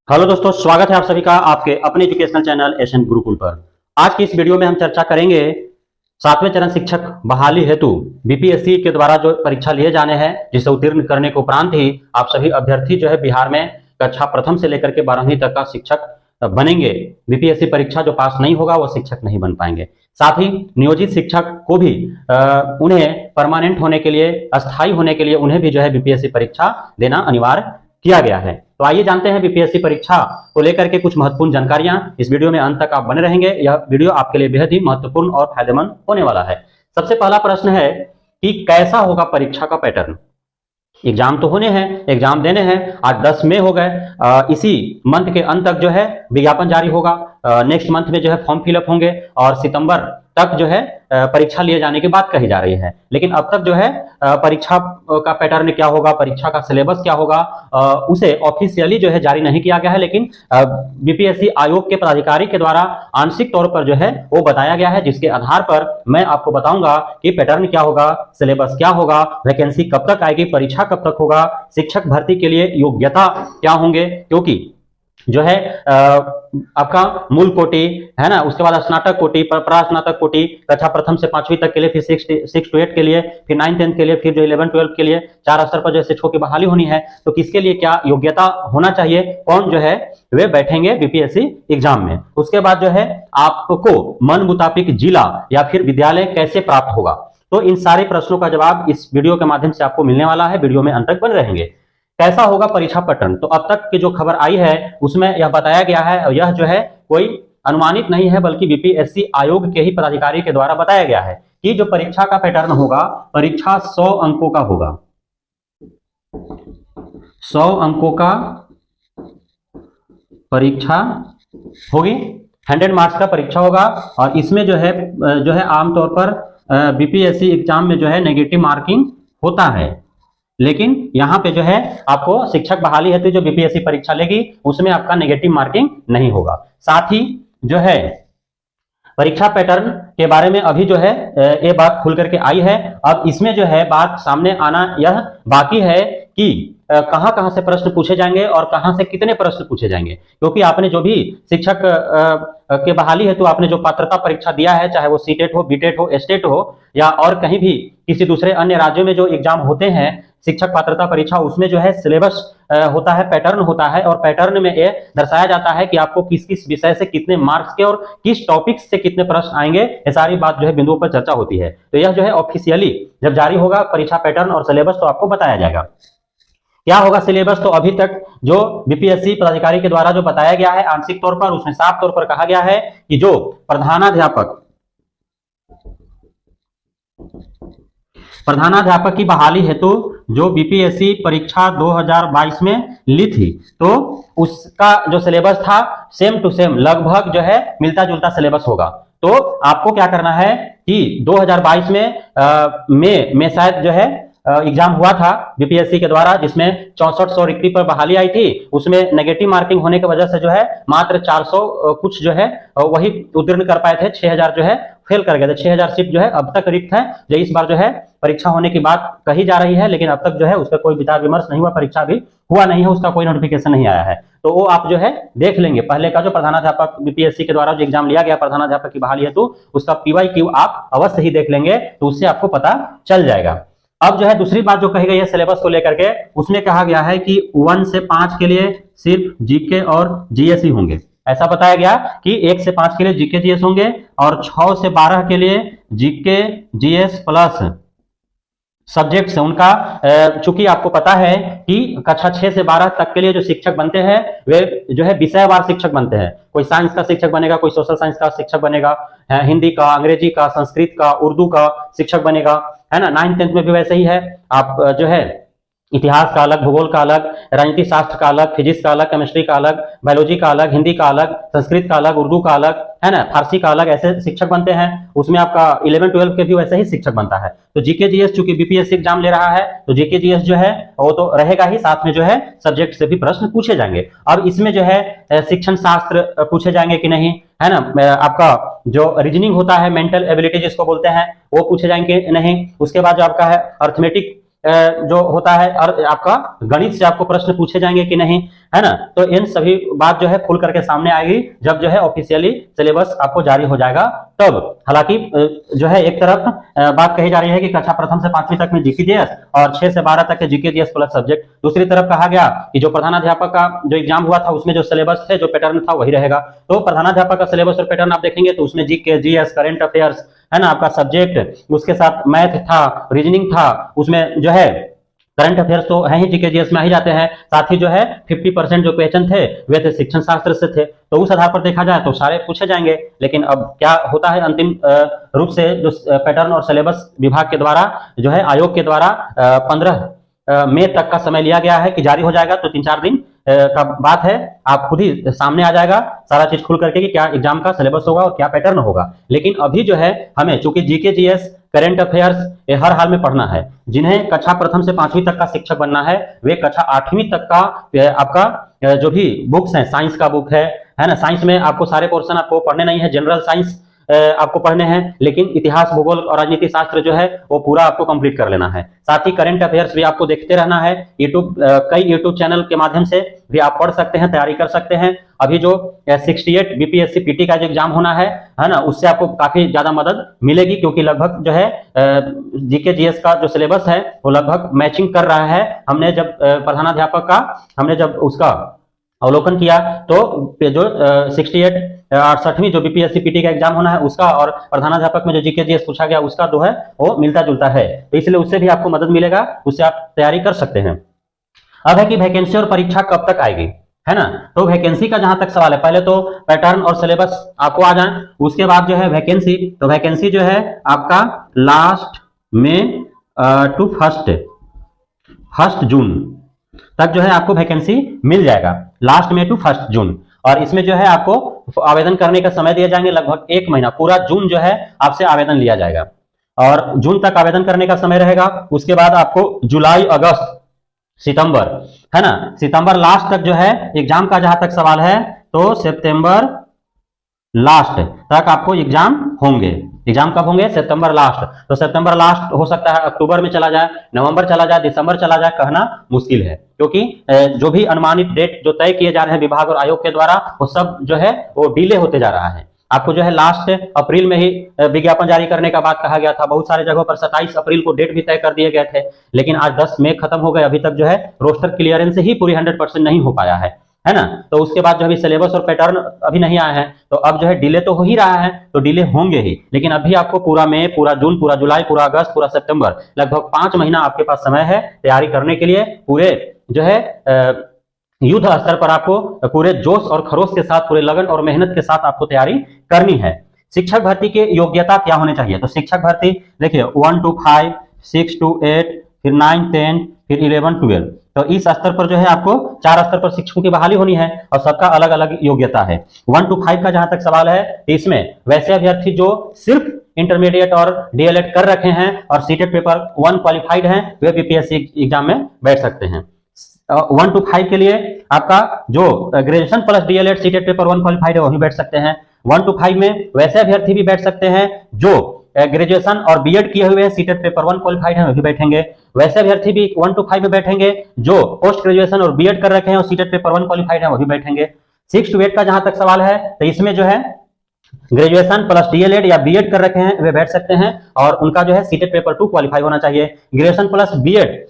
Hello दोस्तों, स्वागत है आप सभी का आपके अपने एजुकेशनल चैनल एशन गुरुकुल पर। आज की इस वीडियो में हम चर्चा करेंगे सातवें चरण शिक्षक बहाली हेतु बीपीएससी के द्वारा जो परीक्षा लिए जाने हैं, जिसे उत्तीर्ण करने के उपरांत ही आप सभी अभ्यर्थी जो है बिहार में कक्षा प्रथम से लेकर के 12वीं तक का शिक्षक बनेंगे। बीपीएससी परीक्षा जो पास नहीं होगा वो शिक्षक नहीं बन पाएंगे। साथ ही नियोजित शिक्षक को भी उन्हें परमानेंट होने के लिए, अस्थायी होने के लिए उन्हें भी जो है बीपीएससी परीक्षा देना अनिवार्य किया गया है। तो आइए जानते हैं बीपीएससी परीक्षा को लेकर के कुछ महत्वपूर्ण जानकारियां। इस वीडियो में अंत तक आप बने रहेंगे। यह वीडियो आपके लिए बेहद ही महत्वपूर्ण और फायदेमंद होने वाला है। सबसे पहला प्रश्न है कि कैसा होगा परीक्षा का पैटर्न। एग्जाम तो होने हैं, एग्जाम देने हैं। आज 10 मई हो गए। इसी मंथ के अंत तक जो है विज्ञापन जारी होगा। नेक्स्ट मंथ में जो है फॉर्म फिलअप होंगे और सितंबर तक जो है परीक्षा लिए जाने की बात कही जा रही है। लेकिन अब तक जो है परीक्षा का पैटर्न क्या होगा, परीक्षा का सिलेबस क्या होगा, उसे ऑफिशियली जो है जारी नहीं किया गया है। लेकिन बीपीएससी आयोग के पदाधिकारी के द्वारा आंशिक तौर पर जो है वो बताया गया है, जिसके आधार पर मैं आपको बताऊंगा कि पैटर्न क्या होगा, सिलेबस क्या होगा, वैकेंसी कब तक आएगी, परीक्षा कब तक होगा, शिक्षक भर्ती के लिए योग्यता क्या होंगे। क्योंकि जो है आपका मूल कोटि है ना, उसके बाद स्नातक कोटि, प्रास्नातक कोटि, कक्षा प्रथम से 5वीं तक के लिए, फिर 6 to 8 के लिए, फिर 9 10 के लिए, फिर जो 11 12 के लिए 4 स्तर पर जो शिक्षकों की बहाली होनी है। तो किसके लिए क्या योग्यता होना चाहिए, कौन जो है वे बैठेंगे बीपीएससी एग्जाम में। उसके बाद जो है आपको मन मुताबिक जिला या फिर विद्यालय कैसे प्राप्त होगा। तो इन सारे प्रश्नों का जवाब इस वीडियो के माध्यम से आपको मिलने वाला है। वीडियो में अंत तक बने रहेंगे। कैसा होगा परीक्षा पैटर्न, तो अब तक की जो खबर आई है उसमें यह बताया गया है, और यह जो है कोई अनुमानित नहीं है बल्कि बीपीएससी आयोग के ही पदाधिकारी के द्वारा बताया गया है कि जो परीक्षा का पैटर्न होगा, परीक्षा 100 अंकों का होगा। 100 अंकों का परीक्षा होगी, 100 मार्क्स का परीक्षा होगा। और इसमें जो है आमतौर पर बीपीएससी एग्जाम में जो है नेगेटिव मार्किंग होता है। लेकिन यहाँ पे जो है आपको शिक्षक बहाली हेतु जो बीपीएससी परीक्षा लेगी उसमें आपका नेगेटिव मार्किंग नहीं होगा। साथ ही जो है परीक्षा पैटर्न के बारे में अभी जो है ये बात खुल करके आई है। अब इसमें जो है बात सामने आना यह बाकी है कि कहां कहां से प्रश्न पूछे जाएंगे और कहां से कितने प्रश्न पूछे जाएंगे। क्योंकि आपने जो भी शिक्षक के बहाली हेतु आपने जो पात्रता परीक्षा दिया है, चाहे वो सीटेट हो, बीटेट हो, एस्टेट हो या और कहीं भी किसी दूसरे अन्य राज्यों में जो एग्जाम होते हैं शिक्षक पात्रता परीक्षा, उसमें जो है सिलेबस होता है, पैटर्न होता है। और पैटर्न में यह दर्शाया जाता है कि आपको किस किस विषय से कितने मार्क्स के और किस टॉपिक से कितने प्रश्न आएंगे। ये सारी बात जो है बिंदुओं पर चर्चा होती है। तो यह जो है ऑफिशियली जब जारी होगा परीक्षा पैटर्न और सिलेबस तो आपको बताया जाएगा। क्या होगा सिलेबस, तो अभी तक जो बीपीएससी पदाधिकारी के द्वारा जो बताया गया है आंशिक तौर पर, उसमें साफ तौर पर कहा गया है कि जो प्रधानाध्यापक की बहाली हेतु जो बीपीएससी परीक्षा 2022 में ली थी, तो उसका जो सिलेबस था सेम टू सेम लगभग जो है मिलता जुलता सिलेबस होगा। तो आपको क्या करना है कि 2022 में शायद जो है एग्जाम हुआ था बीपीएससी के द्वारा, जिसमें 6400 रिक्ति पर बहाली आई थी। उसमें नेगेटिव मार्किंग होने की वजह से जो है मात्र 400 कुछ जो है वही उत्तीर्ण कर पाए थे, 6000 जो है फेल कर गए थे। 6000 सीट जो है अब तक रिक्त है। जो इस बार जो है परीक्षा होने की बात कही जा रही है, लेकिन अब तक जो है उस पर कोई विचार विमर्श नहीं हुआ, परीक्षा भी हुआ नहीं है, उसका कोई नोटिफिकेशन नहीं आया है। तो वो आप जो है देख लेंगे। पहले का जो प्रधानाध्यापक बीपीएससी के द्वारा जो एग्जाम लिया गया प्रधानाध्यापक की बहाली हेतु, उसका पीवाईक्यू आप अवश्य ही देख लेंगे, तो उससे आपको पता चल जाएगा। अब जो है दूसरी बात जो कही गई है सिलेबस को लेकर के, उसमें कहा गया है कि 1 से 5 के लिए सिर्फ जीके और जीएस ही होंगे। ऐसा बताया गया कि 1 से 5 के लिए जीके जीएस होंगे और 6 से 12 के लिए जीके जीएस प्लस सब्जेक्ट से उनका, चूंकि आपको पता है कि कक्षा 6 से 12 तक के लिए जो शिक्षक बनते हैं वे जो है विषयवार शिक्षक बनते हैं। कोई साइंस का शिक्षक बनेगा, कोई सोशल साइंस का शिक्षक बनेगा, हिंदी का, अंग्रेजी का, संस्कृत का, उर्दू का शिक्षक बनेगा, है ना। 9th 10th में भी वैसे ही है। आप जो है इतिहास का अलग, भूगोल का अलग, राजनीति शास्त्र का अलग, फिजिक्स का अलग, केमिस्ट्री का अलग, बायोलॉजी का अलग, हिंदी का अलग, संस्कृत का अलग, उर्दू का अलग, है ना, फारसी का अलग, ऐसे शिक्षक बनते हैं। उसमें आपका 11 12 के भी वैसे ही शिक्षक बनता है। तो जीके जीएस चूंकि बीपीएससी एग्जाम ले रहा है तो जीके जीएस जो है वो तो रहेगा ही, साथ में जो है सब्जेक्ट से भी प्रश्न पूछे जाएंगे। अब इसमें जो है शिक्षण शास्त्र पूछे जाएंगे कि नहीं, है ना। आपका जो रीजनिंग होता है, मेंटल एबिलिटी जिसको बोलते हैं, वो पूछे जाएंगे नहीं। उसके बाद जो आपका है अर्थमेटिक जो होता है और आपका गणित से आपको प्रश्न पूछे जाएंगे कि नहीं, है ना। तो इन सभी बात जो है खुल करके सामने आएगी जब जो है ऑफिशियली सिलेबस आपको जारी हो जाएगा तब। हालांकि जो है एक तरफ बात कही जा रही है कि कक्षा प्रथम से 5वीं तक में जीकेजीएस और 6 से 12 तक के जीकेजीएस प्लस सब्जेक्ट। दूसरी तरफ कहा गया कि जो प्रधानाध्यापक का जो एग्जाम हुआ था उसमें जो सिलेबस थे, जो पैटर्न था वही रहेगा। तो प्रधानाध्यापक का सिलेबस और पैटर्न आप देखेंगे तो उसमें जीके, जीएस, करंट अफेयर्स, है ना, आपका सब्जेक्ट, उसके साथ मैथ था, रीजनिंग था, उसमें जो है करंट अफेयर्स तो है ही, जीकेजीएस में ही जाते हैं। साथ ही जो है 50% जो क्वेश्चन थे वे थे शिक्षण शास्त्र से थे। तो उस आधार पर देखा जाए तो सारे पूछे जाएंगे। लेकिन अब क्या होता है, अंतिम रूप से जो पैटर्न और सिलेबस विभाग के द्वारा जो है आयोग के द्वारा 15 मई तक का समय लिया गया है कि जारी हो जाएगा। तो 3-4 दिन का बात है, आप खुद ही सामने आ जाएगा सारा चीज खुल करके कि क्या एग्जाम का सिलेबस होगा और क्या पैटर्न होगा। लेकिन अभी जो है हमें चूंकि जीके, जीएस, करंट अफेयर्स ये हर हाल में पढ़ना है। जिन्हें कक्षा प्रथम से 5वीं तक का शिक्षक बनना है वे कक्षा 8वीं तक का आपका जो भी बुक्स है, साइंस का बुक है ना, साइंस में आपको सारे पोर्शन आपको पढ़ने नहीं है, जनरल साइंस आपको पढ़ने हैं, लेकिन इतिहास, भूगोल और राजनीति शास्त्र जो है वो पूरा आपको कंप्लीट कर लेना है। साथ ही करंट अफेयर्स भी आपको देखते रहना है। कई यूट्यूब चैनल के माध्यम से भी आप पढ़ सकते हैं, तैयारी कर सकते हैं। अभी जो 68 बीपीएससी पीटी का जो एग्जाम होना है ना, उससे आपको काफी ज्यादा मदद मिलेगी क्योंकि लगभग जो है जीके जीएस का जो सिलेबस है वो लगभग मैचिंग कर रहा है। हमने जब प्रधानाध्यापक का हमने जब उसका अवलोकन किया तो जो 68वीं जो बीपीएससी पीटी का एग्जाम होना है उसका और प्रधानाध्यापक में जो जीके जीएस पूछा गया उसका जो है वो मिलता जुलता है। तो इसलिए उससे भी आपको मदद मिलेगा, उससे आप तैयारी कर सकते हैं। अब है कि वैकेंसी और परीक्षा कब तक आएगी, है ना। तो वैकेंसी का जहां तक सवाल है, पहले तो पैटर्न और सिलेबस आपको आ जाए, उसके बाद जो है वैकेंसी। तो वैकेंसी जो है आपका लास्ट में टू फर्स्ट जून तक जो है आपको वैकेंसी मिल जाएगा, लास्ट में टू 1 जून। और इसमें जो है आपको आवेदन करने का समय दिए जाएंगे लगभग 1 महीना, पूरा जून जो है आपसे आवेदन लिया जाएगा और जून तक आवेदन करने का समय रहेगा। उसके बाद आपको जुलाई, अगस्त, सितंबर, है ना, सितंबर लास्ट तक जो है एग्जाम का जहां तक सवाल है तो सितंबर लास्ट तक आपको एग्जाम होंगे। एग्जाम कब होंगे? सितंबर लास्ट। तो सितंबर लास्ट हो सकता है अक्टूबर में चला जाए, नवंबर चला जाए, दिसंबर चला जाए, कहना मुश्किल है क्योंकि जो भी अनुमानित डेट जो तय किए जा रहे हैं विभाग और आयोग के द्वारा वो सब जो है वो डिले होते जा रहा है। आपको जो है लास्ट अप्रैल में ही विज्ञापन जारी करने का बात कहा गया था। बहुत सारे जगहों पर 27 अप्रैल को डेट भी तय कर दिए गए थे, लेकिन आज 10 मई खत्म हो गए। अभी तक जो है रोस्टर क्लियरेंस ही पूरी 100% नहीं हो पाया है ना। तो उसके बाद जो अभी सिलेबस और पैटर्न अभी नहीं आया है, तो अब जो है डिले तो हो ही रहा है, तो डिले होंगे ही। लेकिन अभी आपको पूरा मई, पूरा जून, पूरा जुलाई, पूरा अगस्त, पूरा सितंबर, लगभग 5 महीना आपके पास समय है तैयारी करने के लिए। पूरे जो है युद्ध स्तर पर आपको पूरे जोश और खरोश के साथ, पूरे लगन और मेहनत के साथ आपको तैयारी करनी है। शिक्षक भर्ती की योग्यता क्या होनी चाहिए? तो शिक्षक भर्ती देखिए 1 to 5, 6 to 8, फिर 9, 10, फिर 11, 12। तो इस स्तर पर जो है आपको 4 स्तर पर शिक्षकों की बहाली होनी है और सबका अलग अलग योग्यता है। 1 to 5 का जहां तक सवाल है, इसमें वैसे अभ्यर्थी जो सिर्फ इंटरमीडिएट और डीएलएड कर रखे हैं और सीटेट पेपर 1 क्वालिफाइड हैं वे बीपीएससी एग्जाम में बैठ सकते हैं। 1 to 5 के लिए आपका जो graduation plus DElEd CTET paper 1 qualified है वही बैठ सकते हैं। 1 to 5 में वैसे अभ्यर्थी भी बैठ सकते हैं जो ग्रेजुएशन और बीएड किए हुए हैं, सीटेट पेपर 1 क्वालिफाइड है वही बैठेंगे। वैसे अभ्यर्थी भी 1 to 5 में बैठेंगे जो पोस्ट ग्रेजुएशन और बीएड कर रखे हैं और सीटेट पेपर 1 क्वालिफाइड है वही बैठेंगे। 6 to 8 का जहां तक सवाल है, तो इसमें जो है ग्रेजुएशन प्लस डीएलएड या बीएड कर रखे हैं वे बैठ सकते हैं और उनका जो है सीटेट पेपर 2 क्वालिफाई होना चाहिए। Graduation plus BEd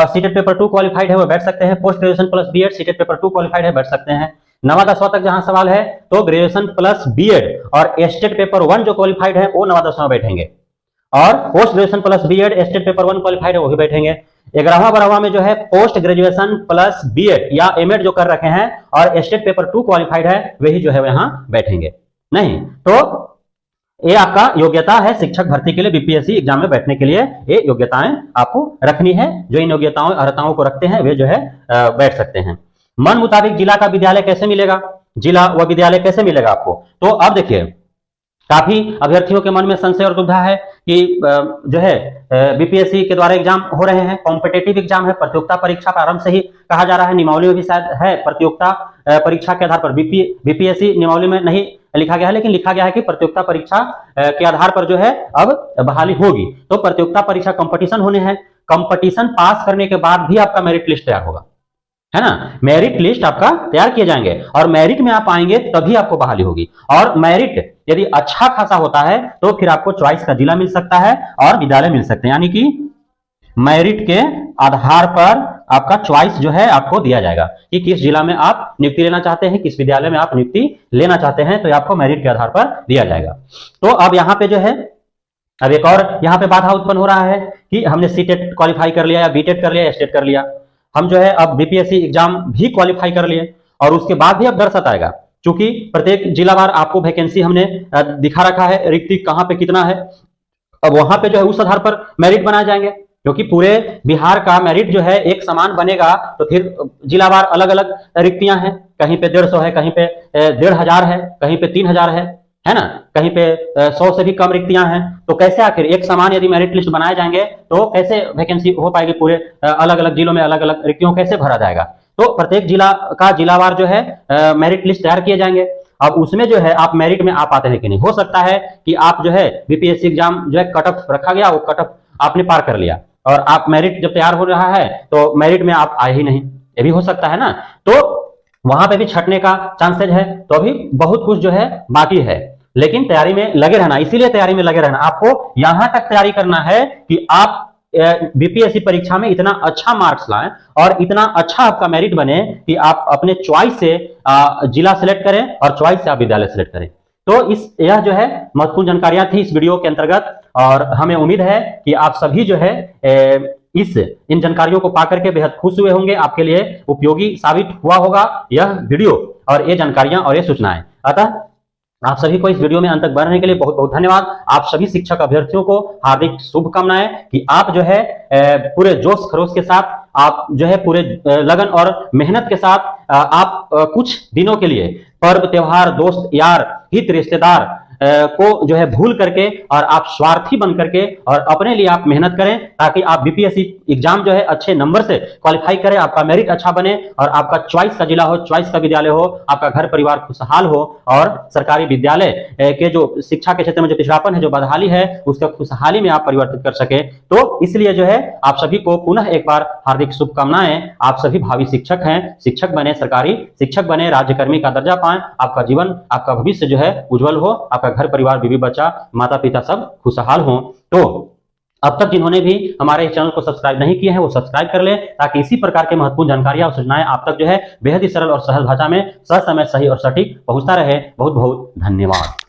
CTET paper 2 qualified है वो बैठ सकते हैं। Post graduation plus BEd CTET paper 2 qualified है बैठ सकते हैं। 9वां 10वां तक जहां सवाल है तो ग्रेजुएशन प्लस बीएड और एस्टेट पेपर 1 जो क्वालिफाइड है वो 9वां 10वां बैठेंगे और post graduation plus BEd STET paper 1 qualified है वो भी बैठेंगे। 11वां 12वां में जो है पोस्ट ग्रेजुएशन प्लस बीएड या एमएड जो कर रखे हैं और एस्टेट पेपर 2 क्वालिफाइड है वही जो है यहाँ बैठेंगे। नहीं तो ये आपका योग्यता है शिक्षक भर्ती के लिए, बीपीएससी एग्जाम में बैठने के लिए ये योग्यताएं आपको रखनी है। जो इन योग्यताओं अर्हताओं को रखते हैं वे जो है बैठ सकते हैं। मन मुताबिक जिला का विद्यालय कैसे मिलेगा? जिला व विद्यालय कैसे मिलेगा आपको? तो अब देखिए काफी अभ्यर्थियों के मन में संशय और दुविधा है कि जो है बीपीएससी के द्वारा एग्जाम हो रहे हैं, कॉम्पिटेटिव एग्जाम है, प्रतियोगिता परीक्षा प्रारंभ से ही कहा जा रहा है। नियमावली में भी शायद है प्रतियोगिता परीक्षा के आधार पर, बीपीएससी नियमावली में नहीं लिखा गया है लेकिन लिखा गया है कि प्रतियोगिता परीक्षा के आधार पर जो है अब बहाली होगी। तो प्रतियोगिता परीक्षा कंपटीशन होने हैं, कंपटीशन पास करने के बाद भी आपका मेरिट लिस्ट तैयार होगा, है ना। मेरिट लिस्ट आपका तैयार किए जाएंगे और मेरिट में आप आएंगे तभी आपको बहाली होगी। और मेरिट यदि अच्छा खासा होता है तो फिर आपको चॉइस का जिला मिल सकता है और विद्यालय मिल सकते हैं, यानी कि मेरिट के आधार पर आपका चॉइस जो है आपको दिया जाएगा कि किस जिला में आप नियुक्ति लेना चाहते हैं, किस विद्यालय में आप नियुक्ति लेना चाहते हैं, तो आपको मेरिट के आधार पर दिया जाएगा। तो अब यहाँ पे जो है अब एक और यहाँ पे बाधा उत्पन्न हो रहा है कि हमने सीटेट क्वालिफाई कर लिया या बीटेट कर लिया या स्टेट कर लिया, हम जो है अब बीपीएससी एग्जाम भी क्वालिफाई कर लिए और उसके बाद भी अब डर सताएगा, क्योंकि प्रत्येक जिलावार आपको वैकेंसी हमने दिखा रखा है, रिक्ति कहाँ पे कितना है। अब वहां पे जो है उस आधार पर मेरिट बनाए जाएंगे, क्योंकि पूरे बिहार का मेरिट जो है एक समान बनेगा तो फिर जिलावार अलग अलग रिक्तियां हैं, कहीं पे 150 है, कहीं पे 1500 है, कहीं पे 3000 है ना, कहीं पे 100 से भी कम रिक्तियां हैं। तो कैसे आखिर एक समान यदि मेरिट लिस्ट बनाए जाएंगे तो कैसे वैकेंसी हो पाएगी, पूरे अलग अलग जिलों में अलग अलग रिक्तियों कैसे भरा जाएगा। तो प्रत्येक जिला का जिलावार जो है मेरिट लिस्ट तैयार किए जाएंगे। अब उसमें जो है आप मेरिट में आ पाते हैं कि नहीं, हो सकता है कि आप जो है बीपीएससी एग्जाम जो है कट ऑफ रखा गया, वो कट ऑफ आपने पार कर लिया और आप मेरिट जब तैयार हो रहा है तो मेरिट में आप आए ही नहीं, ये भी हो सकता है ना। तो वहां पे भी छटने का चांसेज है। तो अभी बहुत कुछ जो है बाकी है, लेकिन तैयारी में लगे रहना, इसीलिए तैयारी में लगे रहना। आपको यहां तक तैयारी करना है कि आप बीपीएससी परीक्षा में इतना अच्छा मार्क्स लाएं और इतना अच्छा आपका मेरिट बने कि आप अपने चॉइस से जिला सेलेक्ट करें और चॉइस से आप विद्यालय सेलेक्ट करें। तो यह जो है महत्वपूर्ण जानकारियां थी इस वीडियो के अंतर्गत, और हमें उम्मीद है कि आप सभी जो है इन जानकारियों को पाकर के बेहद खुश हुए होंगे, आपके लिए उपयोगी साबित हुआ होगा यह वीडियो और ये जानकारियां और ये सूचनाएं। अतः आप सभी को इस वीडियो में अंत तक बढ़ने के लिए बहुत बहुत धन्यवाद। आप सभी शिक्षक अभ्यर्थियों को हार्दिक शुभकामनाएं कि आप जो है पूरे जोश खरोश के साथ, आप जो है पूरे लगन और मेहनत के साथ आप कुछ दिनों के लिए पर्व त्योहार दोस्त यार हित रिश्तेदार को जो है भूल करके और आप स्वार्थी बन करके और अपने लिए आप मेहनत करें, ताकि आप बीपीएससी एग्जाम जो है अच्छे नंबर से क्वालिफाई करें, आपका मेरिट अच्छा बने और आपका चॉइस का जिला हो, चॉइस का विद्यालय हो, आपका घर परिवार खुशहाल हो और सरकारी विद्यालय के जो शिक्षा के क्षेत्र में जो पिछड़ापन है, जो बदहाली है, उसका खुशहाली में आप परिवर्तित कर सके। तो इसलिए जो है आप सभी को पुनः एक बार हार्दिक शुभकामनाएं। आप सभी भावी शिक्षक हैं, शिक्षक बने, सरकारी शिक्षक बने, राज्यकर्मी का दर्जा पाएं, आपका जीवन आपका भविष्य जो है उज्जवल हो, आपका घर परिवार बीवी बच्चा माता पिता सब खुशहाल हो। तो अब तक जिन्होंने भी हमारे इस चैनल को सब्सक्राइब नहीं किए हैं वो सब्सक्राइब कर लें, ताकि इसी प्रकार के महत्वपूर्ण जानकारियां और सूचनाएं आप तक जो है बेहद ही सरल और सहज भाषा में सही समय सही और सटीक पहुंचता रहे। बहुत बहुत धन्यवाद।